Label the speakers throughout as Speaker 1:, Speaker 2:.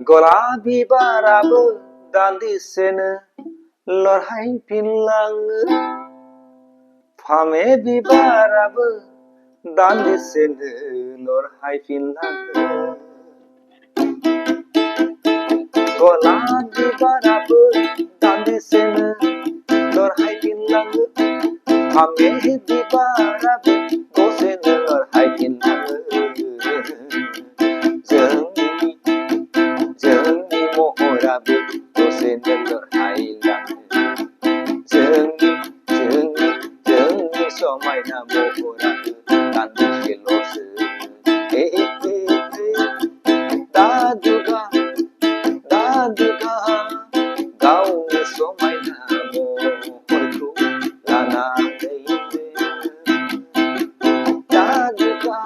Speaker 1: गलाबी बाराबो दान्दिसेनो लरहायफिनलाङो फामे बिबाराबो दान्दिसेनो लरहायफिनलाङो गलाबी बाराबो दान्दिसेनो लरहायफिनलाङो फामे बिबाराबो दसेनो लरहायफिनलाङो जोंनि महराबो दसेनो लरहायलाङो जोंनि समायना महराबो दान्दिसेल'सो दादुगा गावनि समायना महरखौ लानानै दादुगा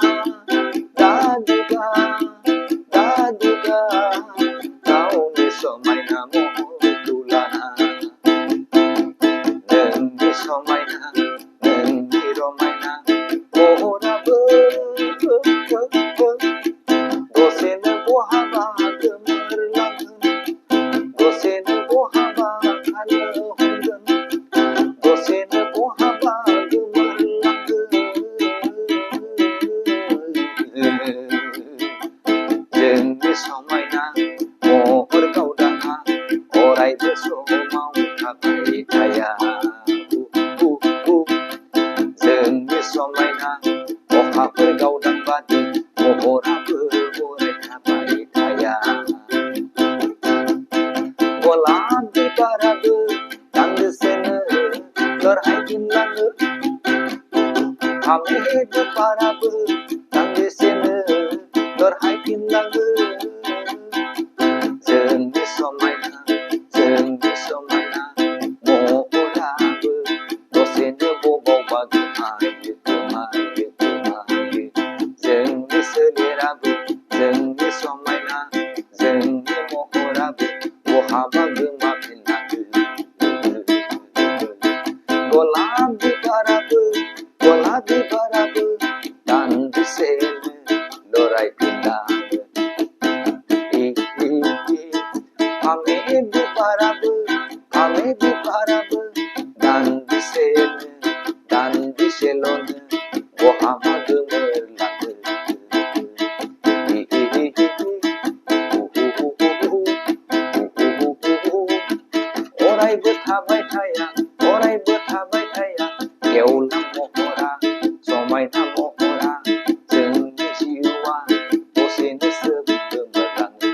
Speaker 1: गावनि समायना महरखौ लाना नोंनि समायना नोंनि रमायना महराबो दसेनो बहाबा गोमोरलांगोन दसेनो बहाबा खानो हमगोन दसेनो बहाबा गोमोरलांगोन जोंनि समायना महर गावदांआ अरायबो समाव थाबाय थाया जोंनि समायना अखाफोर गावदां बादि महराबो अराय थाबाय थाया गलाबी बाराबो दान्दिसेनो लरहायफिनलाङो फामे बिबाराबो दान्दिसेनो लरहायफिनलाङो जोंनि समायना महराबो दसेनो बबावबा गोमायो जोंनि सोलेराबो जोंनि समायना जोंनि महराबो बहाबा गोमाफिनलाङो गलाबी बाराबो दान्दिसेनो लरायफिनलाङो फामे बिबाराबो दान्दिसेल'नो बहाबा गोमोरलाङो अरायबो थाबाय थाया गेवलां महरा समायना महरा जोंनि जिउआ दसेनो गोमोरलाङो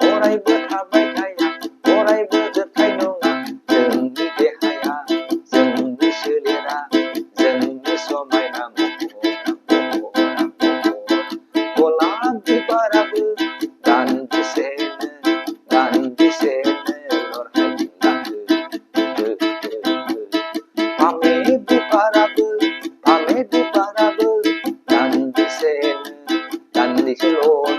Speaker 1: अरायबो थाबाय थाया अरायबो जोरथाय नङा जोंनि देहाया जोंनि सोलेरा जोंनि समायना महरा गलाबी बाराबो दान्दिसेनो लरहायफिनलाङो फामे बिबाराबो दान्दिसेल'नो